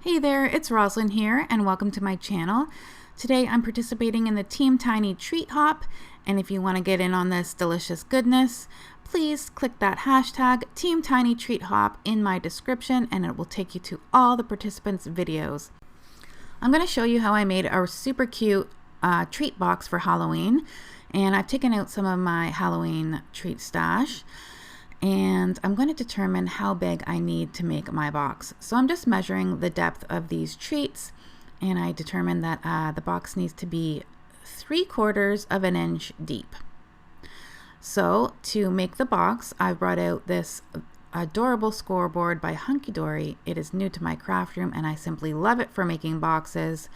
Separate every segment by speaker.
Speaker 1: Hey there, it's Roslyn here and welcome to my channel. Today I'm participating in the Team Tiny Treat Hop, and if you want to get in on this delicious goodness, please click that hashtag Team Tiny Treat Hop in my description and it will take you to all the participants' videos. I'm going to show you how I made a super cute treat box for Halloween, and I've taken out some of my Halloween treat stash. And I'm going to determine how big I need to make my box. So I'm just measuring the depth of these treats, and I determined that the box needs to be 3/4 of an inch deep. So to make the box, I brought out this adorable scoreboard by Hunky Dory. It is new to my craft room and I simply love it for making boxes.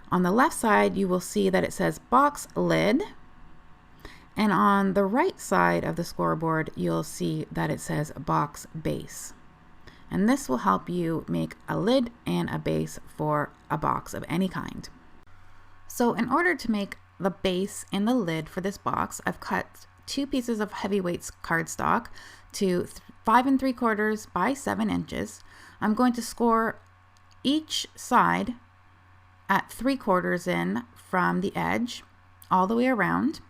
Speaker 1: On the left side, you will see that it says box lid. And on the right side of the scoreboard, you'll see that it says box base. And this will help you make a lid and a base for a box of any kind. So in order to make the base and the lid for this box, I've cut 2 pieces of heavyweight cardstock to 5 3/4 by 7 inches. I'm going to score each side at 3/4 in from the edge all the way around.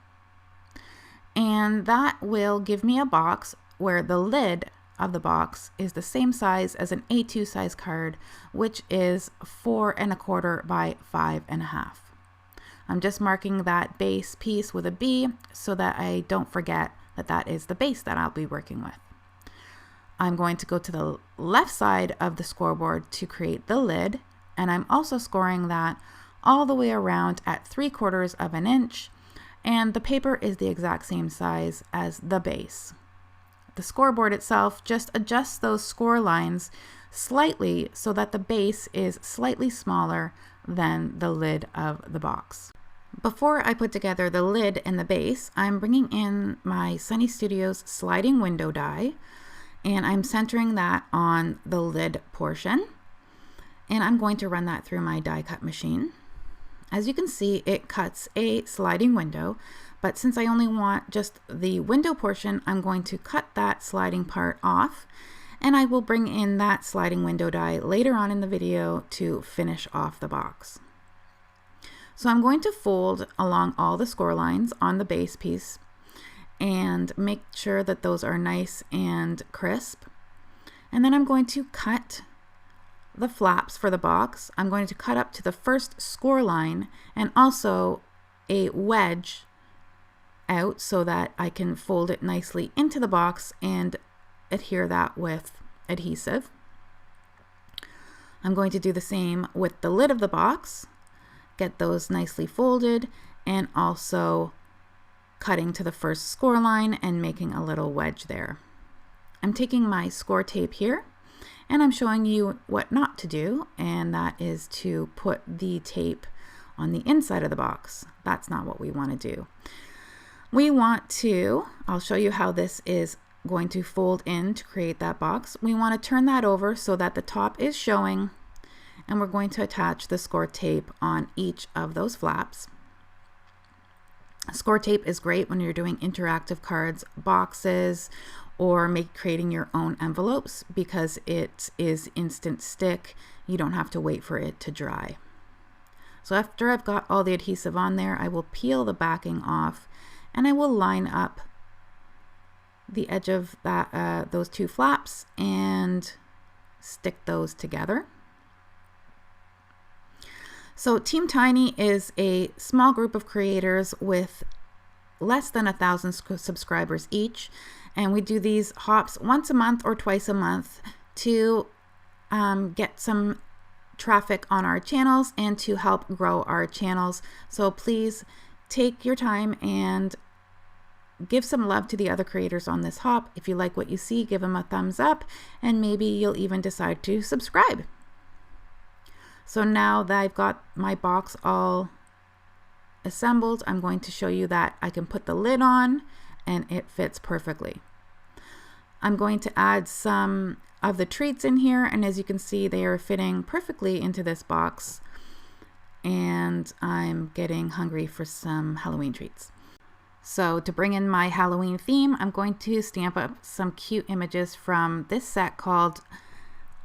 Speaker 1: And that will give me a box where the lid of the box is the same size as an A2 size card, which is 4 1/4 by 5 1/2. I'm just marking that base piece with a B so that I don't forget that that is the base that I'll be working with. I'm going to go to the left side of the scoreboard to create the lid, and I'm also scoring that all the way around at 3/4 of an inch. And the paper is the exact same size as the base. The scoreboard itself just adjusts those score lines slightly so that the base is slightly smaller than the lid of the box. Before I put together the lid and the base, I'm bringing in my Sunny Studios sliding window die, and I'm centering that on the lid portion, and I'm going to run that through my die cut machine. As you can see, it cuts a sliding window, but since I only want just the window portion, I'm going to cut that sliding part off, and I will bring in that sliding window die later on in the video to finish off the box. So I'm going to fold along all the score lines on the base piece and make sure that those are nice and crisp. And then I'm going to cut the flaps for the box. I'm going to cut up to the first score line and also a wedge out so that I can fold it nicely into the box and adhere that with adhesive. I'm going to do the same with the lid of the box, get those nicely folded, and also cutting to the first score line and making a little wedge there. I'm taking my score tape here, and I'm showing you what not to do, and that is to put the tape on the inside of the box. That's not what we want to do. We want to, I'll show you how this is going to fold in to create that box. We want to turn that over so that the top is showing, and we're going to attach the score tape on each of those flaps. Score tape is great when you're doing interactive cards, boxes, or creating your own envelopes because it is instant stick. You don't have to wait for it to dry. So after I've got all the adhesive on there, I will peel the backing off and I will line up the edge of that those 2 flaps and stick those together. So Team Tiny is a small group of creators with less than 1,000 subscribers each, and we do these hops once a month or twice a month to get some traffic on our channels and to help grow our channels. So please take your time and give some love to the other creators on this hop. If you like what you see, give them a thumbs up, and maybe you'll even decide to subscribe. So now that I've got my box all assembled, I'm going to show you that I can put the lid on and it fits perfectly. I'm going to add some of the treats in here, and as you can see, they are fitting perfectly into this box, and I'm getting hungry for some Halloween treats. So to bring in my Halloween theme, I'm going to stamp up some cute images from this set called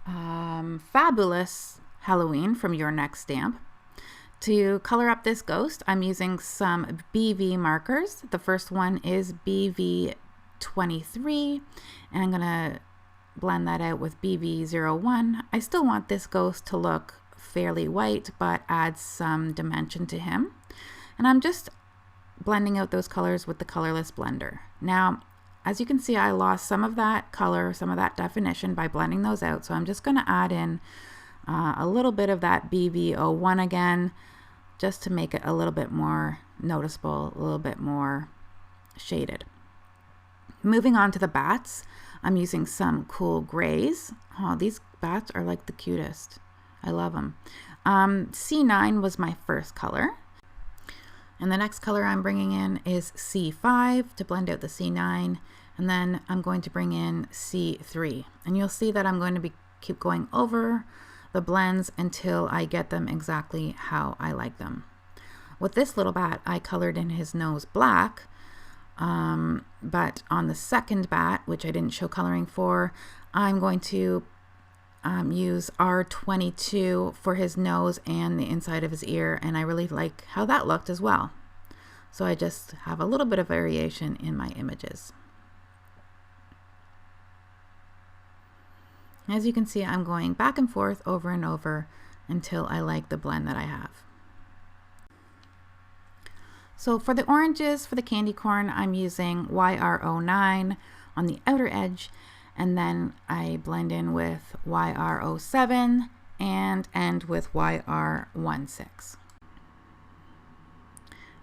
Speaker 1: Fabulous Halloween from Your Next Stamp. To color up this ghost, I'm using some BV markers. The first one is BV23, and I'm gonna blend that out with BV01. I still want this ghost to look fairly white, but add some dimension to him. And I'm just blending out those colors with the colorless blender. Now, as you can see, I lost some of that color, some of that definition by blending those out. So I'm just gonna add in a little bit of that BV01 again, just to make it a little bit more noticeable, a little bit more shaded. Moving on to the bats, I'm using some cool grays. Oh, these bats are like the cutest. I love them. C9 was my first color. And the next color I'm bringing in is C5 to blend out the C9. And then I'm going to bring in C3. And you'll see that I'm going to keep going over the blends until I get them exactly how I like them. With this little bat, I colored in his nose black. But on the second bat, which I didn't show coloring for, I'm going to use R22 for his nose and the inside of his ear, and I really like how that looked as well. So I just have a little bit of variation in my images. As you can see, I'm going back and forth over and over until I like the blend that I have. So for the oranges, for the candy corn, I'm using YR09 on the outer edge, and then I blend in with YR07 and end with YR16.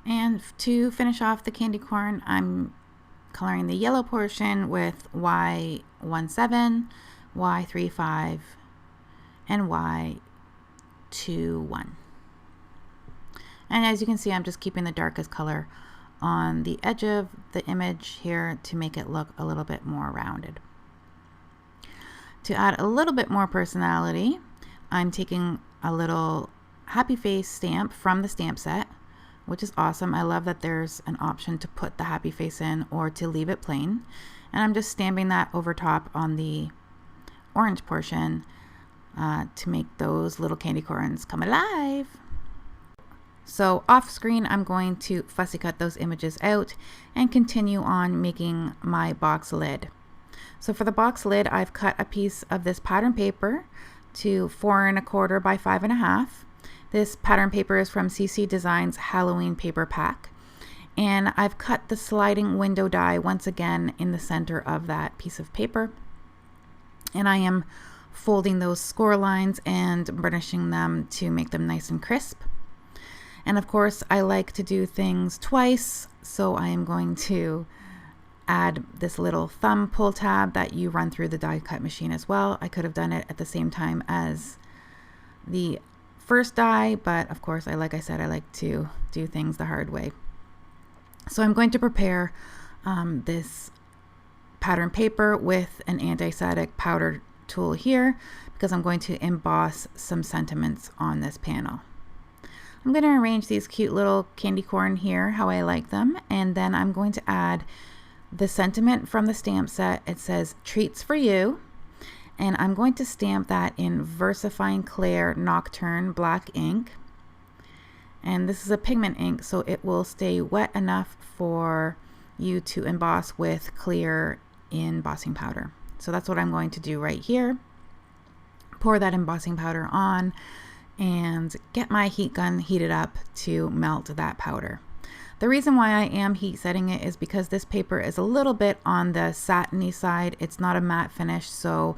Speaker 1: And to finish off the candy corn, I'm coloring the yellow portion with Y17, Y35, and Y21. And as you can see, I'm just keeping the darkest color on the edge of the image here to make it look a little bit more rounded. To add a little bit more personality, I'm taking a little happy face stamp from the stamp set, which is awesome. I love that there's an option to put the happy face in or to leave it plain. And I'm just stamping that over top on the orange portion to make those little candy corns come alive. So off screen, I'm going to fussy cut those images out and continue on making my box lid. So for the box lid, I've cut a piece of this pattern paper to 4 1/4 by 5 1/2. This pattern paper is from CC Designs Halloween paper pack. And I've cut the sliding window die once again in the center of that piece of paper. And I am folding those score lines and burnishing them to make them nice and crisp. And of course, I like to do things twice, so I am going to add this little thumb pull tab that you run through the die cut machine as well. I could have done it at the same time as the first die, but of course, like I said, I like to do things the hard way. So I'm going to prepare this pattern paper with an anti-static powder tool here because I'm going to emboss some sentiments on this panel. I'm going to arrange these cute little candy corn here how I like them, and then I'm going to add the sentiment from the stamp set. It says treats for you, and I'm going to stamp that in VersaFine Clair Nocturne black ink, and this is a pigment ink, so it will stay wet enough for you to emboss with clear embossing powder. So that's what I'm going to do right here. Pour that embossing powder on and get my heat gun heated up to melt that powder. The reason why I am heat setting it is because this paper is a little bit on the satiny side. It's not a matte finish, so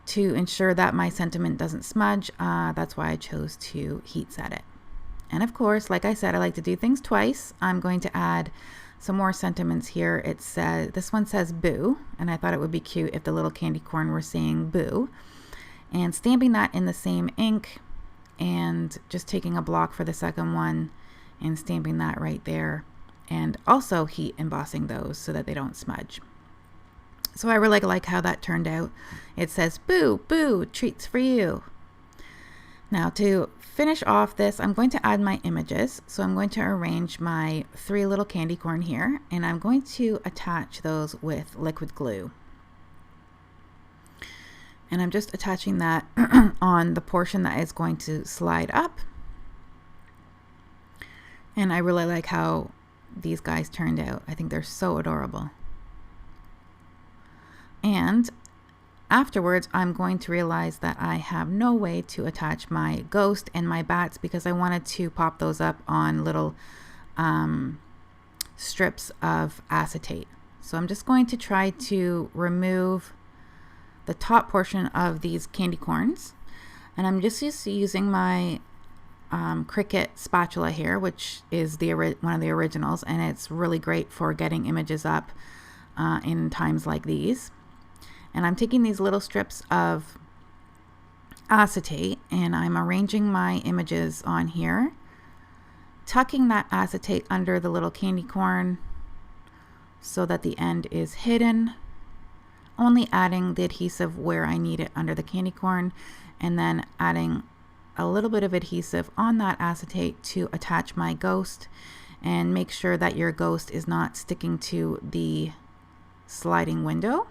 Speaker 1: to ensure that my sentiment doesn't smudge, that's why I chose to heat set it. And of course, like I said, I like to do things twice. I'm going to add some more sentiments here. It says, this one says boo, and I thought it would be cute if the little candy corn were saying boo. And stamping that in the same ink and just taking a block for the second one and stamping that right there, and also heat embossing those so that they don't smudge. So I really like how that turned out. It says boo, boo, treats for you. Now to finish off this, I'm going to add my images. So I'm going to arrange my 3 little candy corn here, and I'm going to attach those with liquid glue. And I'm just attaching that on the portion that is going to slide up. And I really like how these guys turned out. I think they're so adorable. And afterwards, I'm going to realize that I have no way to attach my ghost and my bats because I wanted to pop those up on little strips of acetate. So I'm just going to try to remove the top portion of these candy corns. And I'm just using my Cricut spatula here, which is one of the originals, and it's really great for getting images up in times like these. And I'm taking these little strips of acetate and I'm arranging my images on here, tucking that acetate under the little candy corn so that the end is hidden, only adding the adhesive where I need it under the candy corn, and then adding a little bit of adhesive on that acetate to attach my ghost, and make sure that your ghost is not sticking to the sliding window.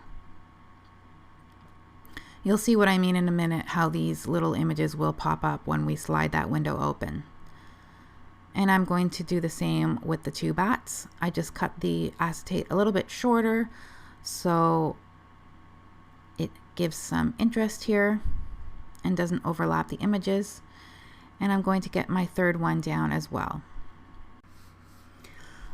Speaker 1: You'll see what I mean in a minute, how these little images will pop up when we slide that window open. And I'm going to do the same with the two bats. I just cut the acetate a little bit shorter so it gives some interest here and doesn't overlap the images. And I'm going to get my third one down as well.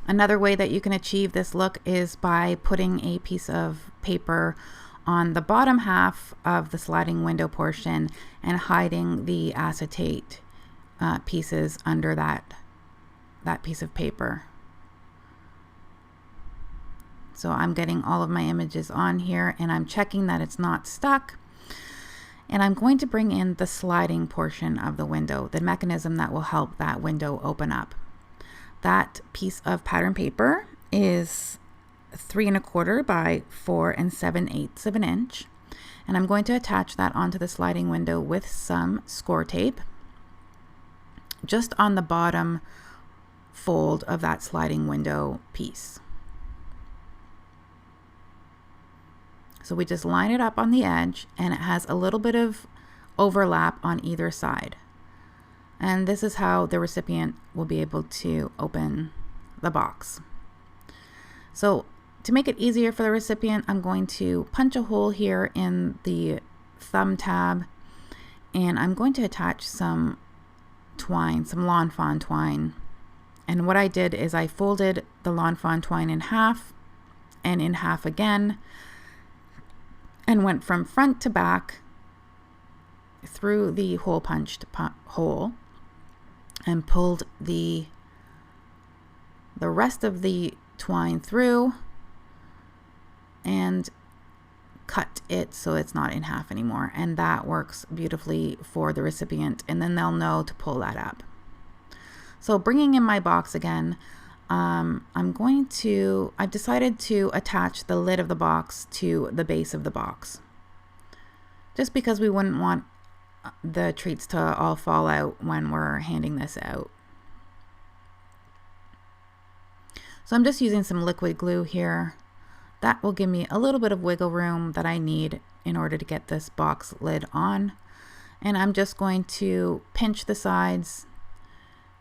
Speaker 1: Another way that you can achieve this look is by putting a piece of paper on the bottom half of the sliding window portion and hiding the acetate pieces under that piece of paper. So I'm getting all of my images on here and I'm checking that it's not stuck. And I'm going to bring in the sliding portion of the window, the mechanism that will help that window open up. That piece of pattern paper is 3 1/4 by 4 7/8 of an inch. And I'm going to attach that onto the sliding window with some score tape, just on the bottom fold of that sliding window piece. So we just line it up on the edge and it has a little bit of overlap on either side. And this is how the recipient will be able to open the box. So to make it easier for the recipient, I'm going to punch a hole here in the thumb tab and I'm going to attach some twine, some lawn fawn twine. And what I did is I folded the lawn fawn twine in half and in half again, and went from front to back through the hole punched hole and pulled the rest of the twine through and cut it so it's not in half anymore. And that works beautifully for the recipient, and then they'll know to pull that up. So bringing in my box again, I've decided to attach the lid of the box to the base of the box, just because we wouldn't want the treats to all fall out when we're handing this out. So I'm just using some liquid glue here. That will give me a little bit of wiggle room that I need in order to get this box lid on. And I'm just going to pinch the sides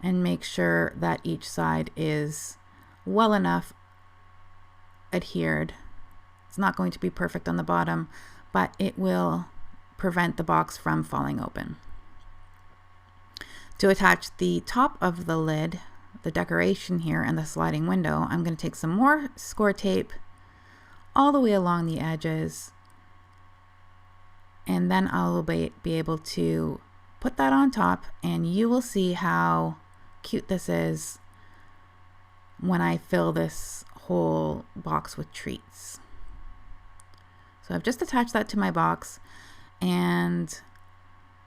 Speaker 1: and make sure that each side is well enough adhered. It's not going to be perfect on the bottom, but it will prevent the box from falling open. To attach the top of the lid, the decoration here and the sliding window, I'm going to take some more score tape all the way along the edges, and then I'll be able to put that on top, and you will see how cute this is when I fill this whole box with treats. So I've just attached that to my box and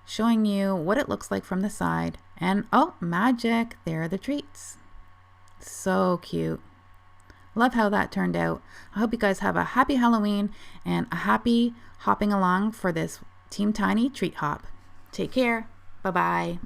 Speaker 1: showing you what it looks like from the side, and oh, magic, there are the treats. So cute. Love how that turned out. I hope you guys have a happy Halloween and a happy hopping along for this Team Tiny treat hop. Take care. Bye-bye.